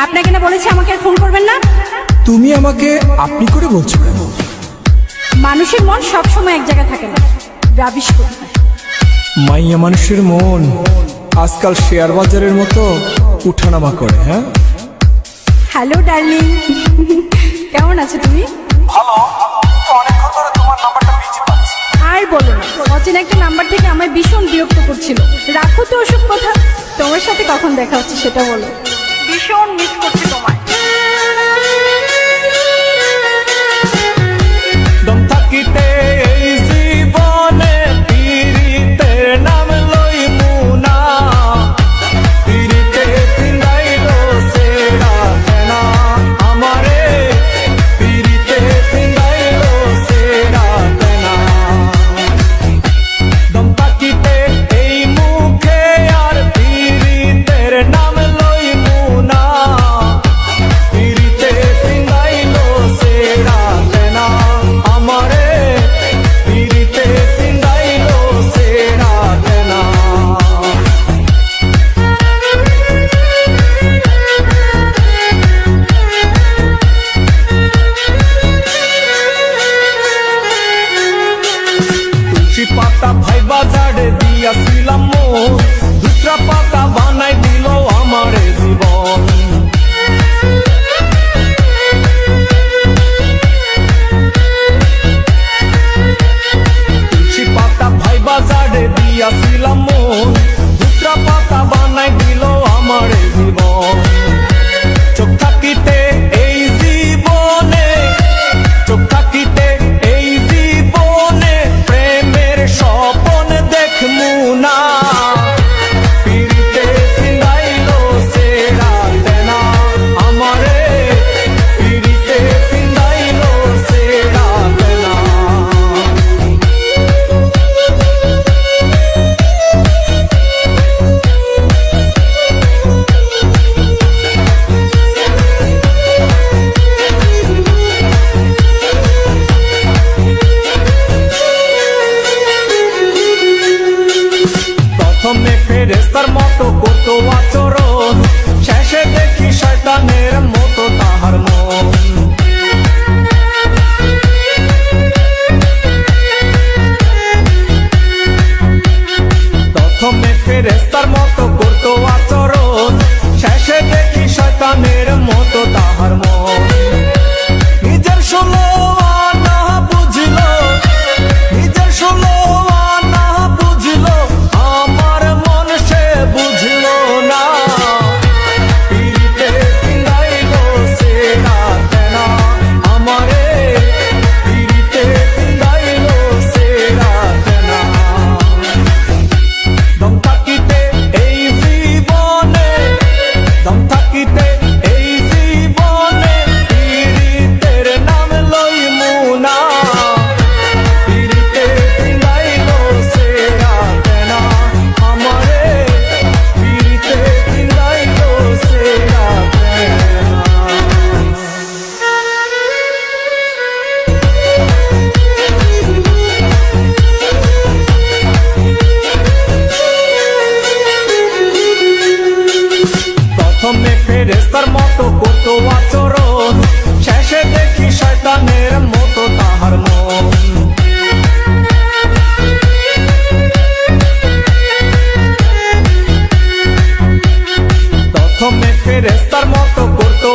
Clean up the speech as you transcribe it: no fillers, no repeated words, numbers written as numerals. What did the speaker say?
আপনাকে না বলেছি আমাকে আর ফোন করবেন না। তুমি আমাকে আপনি করে বলছো কেন? মানুষের মন সবসময় এক জায়গায় থাকে না, রাবিশ করে। মাইয়া মানুষের মন আজকাল শেয়ার বাজারের মতো উঠানামা করে। হ্যাঁ, হ্যালো ডার্লিং, কেমন আছো তুমি? ভালো। অনেকক্ষণ ধরে তোমার নাম্বারটা বিজি পাচ্ছি। আর বলো না, অচেনা একটা নাম্বার থেকে আমায় ভীষণ বিরক্ত করছিল। রাখো তো ওসব কথা, তোমার সাথে কখন দেখা হচ্ছে সেটা বলো। ভীষণ মিস করছি তোমায়। দম থাকিতে এই জীবনে পীড়িতের নাম লইমু না, পীড়িতে পিন্দাইলো সেরা কেনা আমারে, পীড়িতে পিন্দাইলো সেরা কেনা। দম থাকিতে এই মুখে আর পীড়িতের নাম লইমু না, পীড়িতে পিন্দাইলো সেরা কেনা আমারে, পীড়িতে পিন্দাইলো সেরা কেনা। তুলসী পাতা ভাইবা ঝাড়ে দিয়াছিলাম মোর, দুটা পাতা বানাই দিল আমারে জীবন। তুলসী পাতা ভাইবা ঝাড়ে দিয়াছিলাম মোর, দুটা পাতা বানাই দিল আমারে জীবন। চোখ থাকিতে এই জীবনে, চোখ থাকিতে এই জীবনে প্রেমের স্বপন দেখমু না, পীড়িতে পিন্দাইলো সেরা কেনা আমারে, পীড়িতে পিন্দাইলো সেরা কেনা। প্রথমে ফেরেশতার মতো করতো আচরণ, শেষে দেখি শয়তানের মতো তাহার মন। প্রথমে ফেরেশতার মতো করতো আচরণ, শেষে দেখি শয়তানের মতো তাহার মন। নিজের ষোলো আনা বুঝলো, নিজের ষোলো আনা বুঝলো, আমার মন সে বুঝলো না, পীড়িতে পিন্দাইলো সেরা কেনা আমারে, পীড়িতে পিন্দাইলো সেরা কেনা। দম থাকিতে এই জীবনে, দম থাকিতে এই জীবনে পীড়িতের নাম লইমু না, পীড়িতে পিন্দাইলো সেরা কেনা আমারে, পীড়িতে পিন্দাইলো সেরা কেনা। প্রথমে ফেরেশতার মতো করতো আচরণ, শেষে দেখি শয়তানের মতো তাহার মন। প্রথমে ফেরেশতার মতো করতো